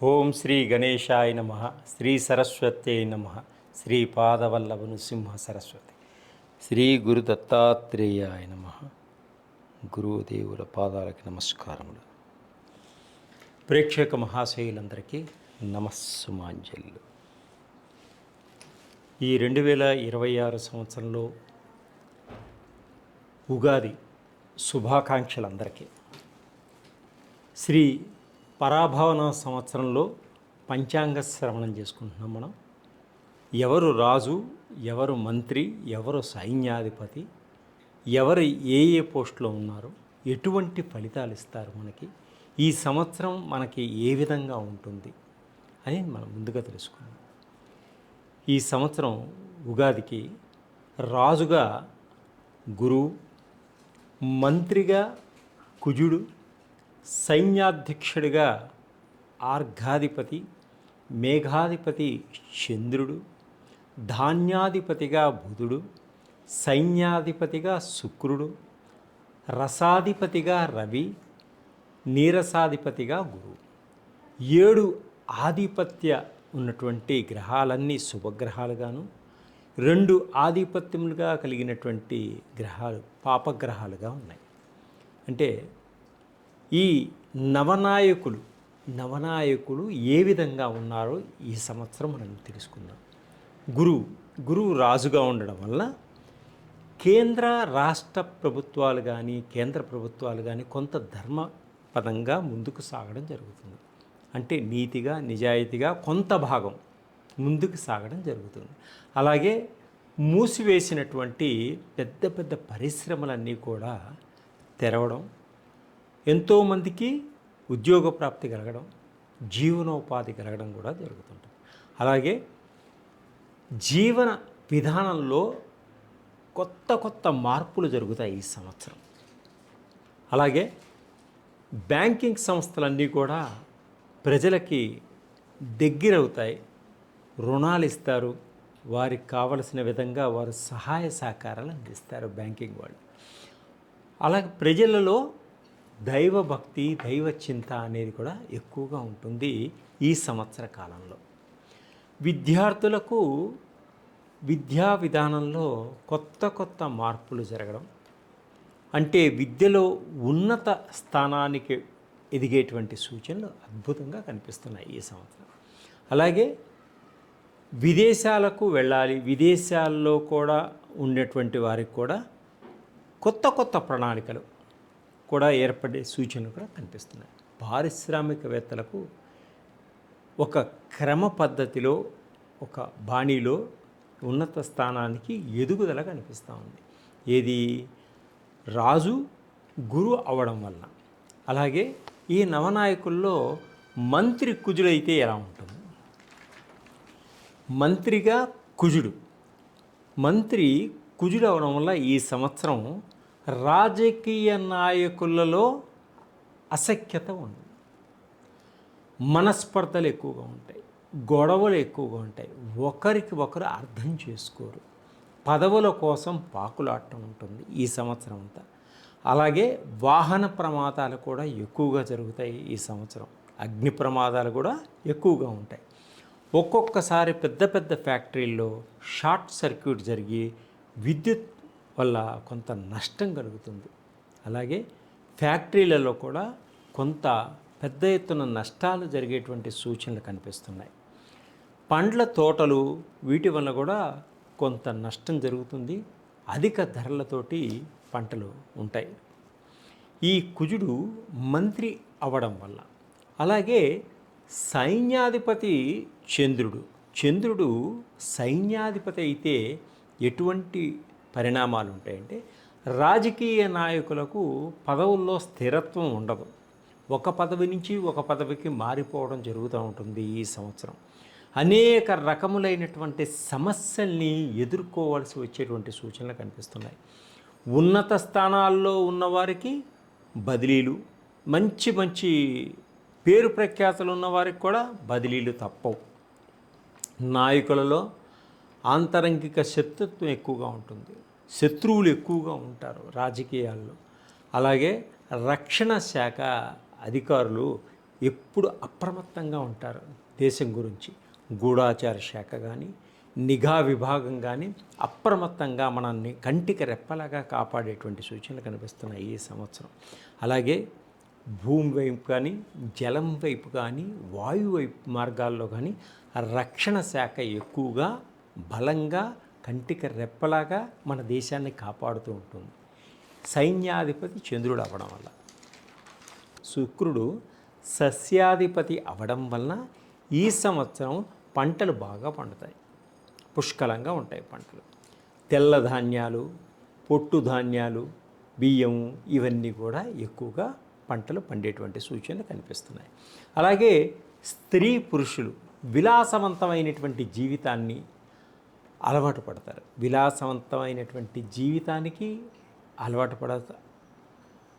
ఓం శ్రీ గణేశాయ నమ. శ్రీ సరస్వత్యై నమ. శ్రీ పాదవల్లభ నృసింహ సరస్వతి. శ్రీ గురు దత్తాత్రేయాయ నమ. గురుదేవుల పాదాలకి నమస్కారములు. ప్రేక్షక మహాశయులందరికీ నమస్సుమాంజల్లు. ఈ 2026 సంవత్సరంలో ఉగాది శుభాకాంక్షలందరికీ. శ్రీ పరాభవన సంవత్సరంలో పంచాంగ శ్రవణం చేసుకుంటున్నాం మనం. ఎవరు రాజు, ఎవరు మంత్రి, ఎవరు సైన్యాధిపతి, ఎవరు ఏ పోస్టులో ఉన్నారు, ఎటువంటి ఫలితాలు ఇస్తారు, మనకి ఈ సంవత్సరం మనకి ఏ విధంగా ఉంటుంది అని మనం ముందుగా తెలుసుకున్నాం. ఈ సంవత్సరం ఉగాదికి రాజుగా గురువు, మంత్రిగా కుజుడు, సైన్యాధ్యక్షుడిగా ఆర్ఘాధిపతి, మేఘాధిపతి చంద్రుడు, ధాన్యాధిపతిగా బుధుడు, సైన్యాధిపతిగా శుక్రుడు, రసాధిపతిగా రవి, నీరసాధిపతిగా గురువు. 7 ఆధిపత్య ఉన్నటువంటి గ్రహాలన్నీ శుభగ్రహాలుగాను, 2 ఆధిపత్యములుగా కలిగినటువంటి గ్రహాలు పాపగ్రహాలుగా ఉన్నాయి. అంటే ఈ నవనాయకులు ఏ విధంగా ఉన్నారో ఈ సంవత్సరం మనం తెలుసుకుందాం. గురువు రాజుగా ఉండడం వల్ల కేంద్ర రాష్ట్ర ప్రభుత్వాలు కానీ కేంద్ర ప్రభుత్వాలు కానీ కొంత ధర్మపదంగా ముందుకు సాగడం జరుగుతుంది. అంటే నీతిగా నిజాయితీగా కొంత భాగం ముందుకు సాగడం జరుగుతుంది. అలాగే మూసివేసినటువంటి పెద్ద పెద్ద పరిశ్రమలన్నీ కూడా తెరవడం, ఎంతోమందికి ఉద్యోగ ప్రాప్తి కలగడం, జీవనోపాధి కలగడం కూడా జరుగుతుంటుంది. అలాగే జీవన విధానంలో కొత్త మార్పులు జరుగుతాయి ఈ సంవత్సరం. అలాగే బ్యాంకింగ్ సంస్థలన్నీ కూడా ప్రజలకి దగ్గరవుతాయి, రుణాలు ఇస్తారు, వారికి కావలసిన విధంగా వారు సహాయ సహకారాలు అందిస్తారు బ్యాంకింగ్ వాళ్ళు. అలాగే ప్రజలలో దైవభక్తి, దైవ చింత అనేది కూడా ఎక్కువగా ఉంటుంది ఈ సంవత్సర కాలంలో. విద్యార్థులకు విద్యా విధానంలో కొత్త మార్పులు జరగడం, అంటే విద్యలో ఉన్నత స్థానానికి ఎదిగేటువంటి సూచనలు అద్భుతంగా కనిపిస్తున్నాయి ఈ సంవత్సరం. అలాగే విదేశాలకు వెళ్ళాలి, విదేశాల్లో కూడా ఉండేటువంటి వారికి కూడా కొత్త ప్రణాళికలు కూడా ఏర్పడే సూచనలు కూడా కనిపిస్తున్నాయి. పారిశ్రామికవేత్తలకు ఒక క్రమ పద్ధతిలో, ఒక బాణీలో ఉన్నత స్థానానికి ఎదుగుదల కనిపిస్తూ ఉంది. ఏది? రాజు గురు అవడం వల్ల. అలాగే ఈ నవనాయకుల్లో మంత్రి కుజుడైతే ఎలా ఉంటుంది? మంత్రిగా కుజుడు, మంత్రి కుజుడు అవడం వల్ల ఈ సంవత్సరం రాజకీయ నాయకులలో అసఖ్యత ఉంది, మనస్పర్ధలు ఎక్కువగా ఉంటాయి, గొడవలు ఎక్కువగా ఉంటాయి, ఒకరికి ఒకరు అర్థం చేసుకోరు, పదవుల కోసం పాకులాడటం ఉంటుంది ఈ సంవత్సరం అంతా. అలాగే వాహన ప్రమాదాలు కూడా ఎక్కువగా జరుగుతాయి ఈ సంవత్సరం. అగ్ని ప్రమాదాలు కూడా ఎక్కువగా ఉంటాయి. ఒక్కొక్కసారి పెద్ద ఫ్యాక్టరీల్లో షార్ట్ సర్క్యూట్ జరిగి విద్యుత్ వల్ల కొంత నష్టం కలుగుతుంది. అలాగే ఫ్యాక్టరీలలో కూడా కొంత పెద్ద ఎత్తున నష్టాలు జరిగేటువంటి సూచనలు కనిపిస్తున్నాయి. పండ్ల తోటలు వీటి వల్ల కూడా కొంత నష్టం జరుగుతుంది. అధిక ధరలతోటి పంటలు ఉంటాయి ఈ కుజుడు మంత్రి అవ్వడం వల్ల. అలాగే సైన్యాధిపతి చంద్రుడు సైన్యాధిపతి అయితే ఎటువంటి పరిణామాలు ఉంటాయంటే, రాజకీయ నాయకులకు పదవుల్లో స్థిరత్వం ఉండదు, ఒక పదవి నుంచి ఒక పదవికి మారిపోవడం జరుగుతూ ఉంటుంది ఈ సంవత్సరం. అనేక రకములైనటువంటి సమస్యల్ని ఎదుర్కోవాల్సి వచ్చేటువంటి సూచనలు కనిపిస్తున్నాయి. ఉన్నత స్థానాల్లో ఉన్నవారికి బదిలీలు, మంచి పేరు ప్రఖ్యాతులు ఉన్నవారికి కూడా బదిలీలు తప్పవు. నాయకులలో ఆంతరంగిక శత్రుత్వం ఎక్కువగా ఉంటుంది, శత్రువులు ఎక్కువగా ఉంటారు రాజకీయాల్లో. అలాగే రక్షణ శాఖ అధికారులు ఎప్పుడు అప్రమత్తంగా ఉంటారు. దేశం గురించి గూఢాచార శాఖ కానీ, నిఘా విభాగం కానీ అప్రమత్తంగా మనల్ని కంటికి రెప్పలాగా కాపాడేటువంటి సూచనలు కనిపిస్తున్నాయి ఈ సంవత్సరం. అలాగే భూమి వైపు కానీ, జలం వైపు కానీ, వాయు వైపు మార్గాల్లో కానీ రక్షణ శాఖ ఎక్కువగా బలంగా కంటికి రెప్పలాగా మన దేశాన్ని కాపాడుతూ ఉంటుంది. సైన్యాధిపతి చంద్రుడు అవ్వడం వల్ల, శుక్రుడు సస్యాధిపతి అవ్వడం వలన ఈ సంవత్సరం పంటలు బాగా పండుతాయి, పుష్కలంగా ఉంటాయి పంటలు. తెల్ల ధాన్యాలు, పొట్టు ధాన్యాలు, బియ్యం ఇవన్నీ కూడా ఎక్కువగా పంటలు పండేటువంటి సూచనలు కనిపిస్తున్నాయి. అలాగే స్త్రీ పురుషులు విలాసవంతమైనటువంటి జీవితాన్ని అలవాటు పడతారు. విలాసవంతమైనటువంటి జీవితానికి అలవాటు పడతారు.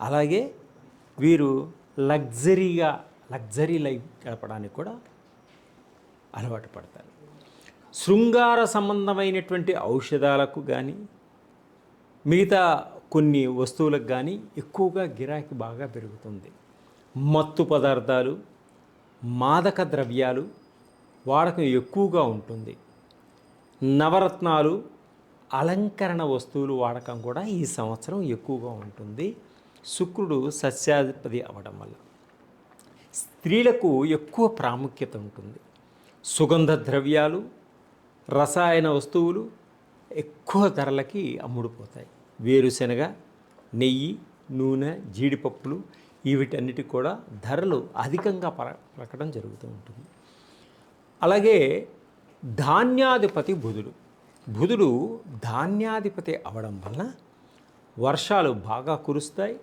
అలాగే వీరు లగ్జరీ లైఫ్ గడపడానికి కూడా అలవాటు పడతారు. శృంగార సంబంధమైనటువంటి ఔషధాలకు కానీ, మిగతా కొన్ని వస్తువులకు కానీ ఎక్కువగా గిరాకీ బాగా పెరుగుతుంది. మత్తు పదార్థాలు, మాదక ద్రవ్యాలు వాడకం ఎక్కువగా ఉంటుంది. నవరత్నాలు, అలంకరణ వస్తువులు వాడకం కూడా ఈ సంవత్సరం ఎక్కువగా ఉంటుంది, శుక్రుడు సస్యాధిపతి అవ్వడం వల్ల. స్త్రీలకు ఎక్కువ ప్రాముఖ్యత ఉంటుంది. సుగంధ ద్రవ్యాలు, రసాయన వస్తువులు ఎక్కువ ధరలకి అమ్ముడుపోతాయి. వేరుశనగ, నెయ్యి, నూనె, జీడిపప్పులు వీటన్నిటికి కూడా ధరలు అధికంగా పలకడం జరుగుతూ ఉంటుంది. అలాగే ధాన్యాధిపతి బుధుడు ధాన్యాధిపతి అవడం వలన వర్షాలు బాగా కురుస్తాయి.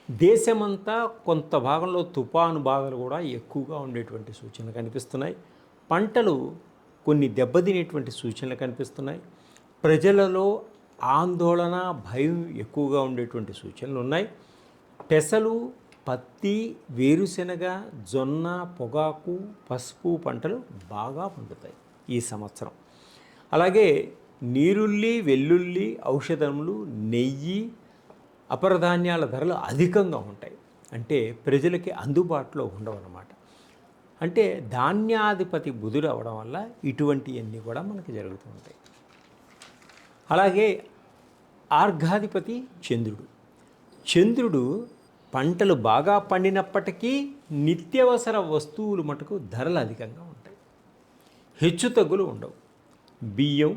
దేశమంతా కొంత భాగంలో తుఫాను బాధలు కూడా ఎక్కువగా ఉండేటువంటి సూచనలు కనిపిస్తున్నాయి. పంటలు కొన్ని దెబ్బతినేటువంటి సూచనలు కనిపిస్తున్నాయి. ప్రజలలో ఆందోళన, భయం ఎక్కువగా ఉండేటువంటి సూచనలు ఉన్నాయి. పెసలు, పత్తి, వేరుశెనగ, జొన్న, పొగాకు, పసుపు పంటలు బాగా పండుతాయి ఈ సంవత్సరం. అలాగే నీరుల్లి, వెల్లుల్లి, ఔషధములు, నెయ్యి, అపరధాన్యాల ధరలు అధికంగా ఉంటాయి. అంటే ప్రజలకి అందుబాటులో ఉండవన్నమాట. అంటే ధాన్యాధిపతి బుధుడు అవడం వల్ల ఇటువంటివన్నీ కూడా మనకి జరుగుతూ ఉంటాయి. అలాగే ఆర్ఘాధిపతి చంద్రుడు పంటలు బాగా పండినప్పటికీ నిత్యావసర వస్తువులు మటుకు ధరలు అధికంగా ఉంటాయి, హెచ్చుతగ్గులు ఉండవు. బియ్యం,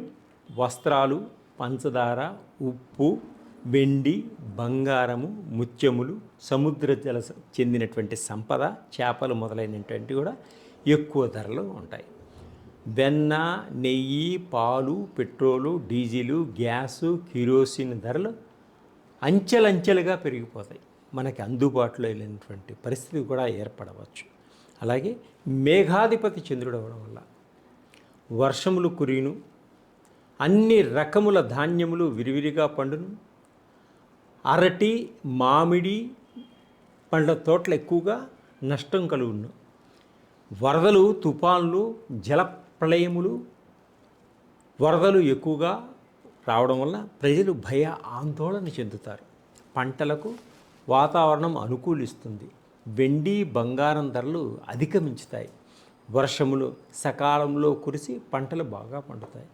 వస్త్రాలు, పంచదార, ఉప్పు, వెండి, బంగారము, ముత్యములు, సముద్ర జల చెందినటువంటి సంపద, చేపలు మొదలైనటువంటి కూడా ఎక్కువ ధరలు ఉంటాయి. వెన్న, నెయ్యి, పాలు, పెట్రోలు, డీజిలు, గ్యాసు, కిరోసిన్ ధరలు అంచెలంచెలుగా పెరిగిపోతాయి. మనకి అందుబాటులో లేనటువంటి పరిస్థితి కూడా ఏర్పడవచ్చు. అలాగే మేఘాధిపతి చంద్రుడు అవ్వడం వల్ల వర్షములు కురియును, అన్ని రకముల ధాన్యములు విరివిరిగా పండును, అరటి, మామిడి పండ్ల తోటలు ఎక్కువగా నష్టం కలుగును. వరదలు, తుఫాన్లు, జల ప్రళయములు, వరదలు ఎక్కువగా రావడం వల్ల ప్రజలు భయ ఆందోళన చెందుతారు. పంటలకు వాతావరణం అనుకూలిస్తుంది. వెండి, బంగారం ధరలు అధిగమించుతాయి. వర్షములు సకాలంలో కురిసి పంటలు బాగా పండుతాయి.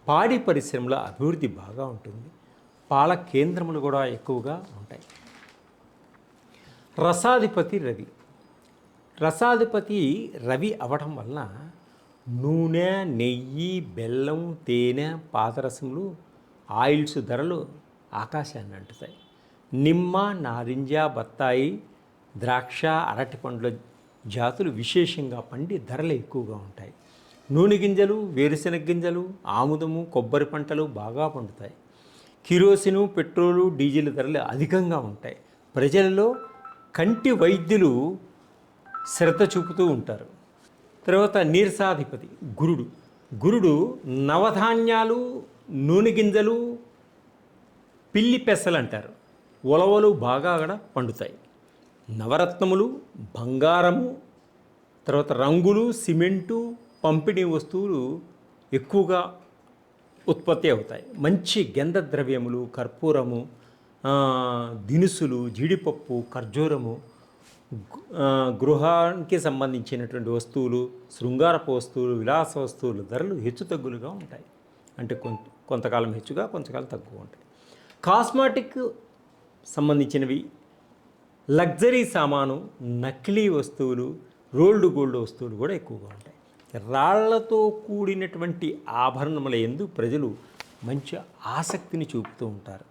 పాడి పరిశ్రమల అభివృద్ధి బాగా ఉంటుంది. పాల కేంద్రములు కూడా ఎక్కువగా ఉంటాయి. రసాధిపతి రవి అవడం వలన నూనె, నెయ్యి, బెల్లం, తేనె, పాదరసములు, ఆయిల్స్ ధరలు ఆకాశాన్ని అంటుతాయి. నిమ్మ, నారింజ, బత్తాయి, ద్రాక్ష, అరటి పండ్ల జాతులు విశేషంగా పండి ధరలు ఎక్కువగా ఉంటాయి. నూనె గింజలు, వేరుశెనగ గింజలు, ఆముదము, కొబ్బరి పంటలు బాగా పండుతాయి. కిరోసిను, పెట్రోలు, డీజిల్ ధరలు అధికంగా ఉంటాయి. ప్రజలలో కంటి వైద్యులు శ్రద్ధ చూపుతూ ఉంటారు. తర్వాత నీరసాధిపతి గురుడు నవధాన్యాలు, నూనె గింజలు, పిల్లి పెసలు అంటారు, ఉలవలు బాగా కూడా పండుతాయి. నవరత్నములు, బంగారము, తర్వాత రంగులు, సిమెంటు, పంపిణీ వస్తువులు ఎక్కువగా ఉత్పత్తి అవుతాయి. మంచి గంధ ద్రవ్యములు, కర్పూరము, దినుసులు, జీడిపప్పు, ఖర్జూరము, గృహానికి సంబంధించినటువంటి వస్తువులు, శృంగారపు వస్తువులు, విలాస వస్తువులు ధరలు హెచ్చుతగ్గులుగా ఉంటాయి. అంటే కొంతకాలం హెచ్చుగా, కొంతకాలం తక్కువ ఉంటాయి. కాస్మాటిక్ సంబంధించినవి, లగ్జరీ సామాను, నకిలీ వస్తువులు, రోల్డ్ గోల్డ్ వస్తువులు కూడా ఎక్కువగా ఉంటాయి. రాళ్లతో కూడినటువంటి ఆభరణముల యందు ప్రజలు మంచి ఆసక్తిని చూపుతూ ఉంటారు.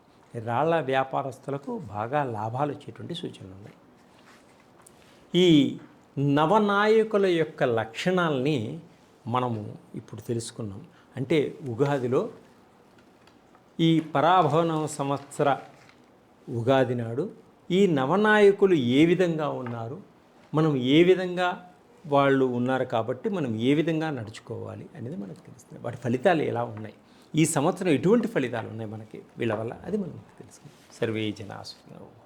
రాళ్ల వ్యాపారస్తులకు బాగా లాభాలు వచ్చేటువంటి సూచనలు ఉన్నాయి. ఈ నవనాయకుల యొక్క లక్షణాలని మనము ఇప్పుడు తెలుసుకున్నాం. అంటే ఉగాదిలో ఈ పరాభవన సంవత్సర ఉగాది నాడు ఈ నవనాయకులు ఏ విధంగా ఉన్నారు, మనం ఏ విధంగా వాళ్ళు ఉన్నారు కాబట్టి మనం ఏ విధంగా నడుచుకోవాలి అనేది మనకు తెలుస్తుంది. వాటి ఫలితాలు ఎలా ఉన్నాయి, ఈ సంవత్సరం ఎటువంటి ఫలితాలు ఉన్నాయి మనకి వీళ్ళ వల్ల, అది మనకు తెలుస్తుంది. సర్వే జనా సుఖినో భవంతు.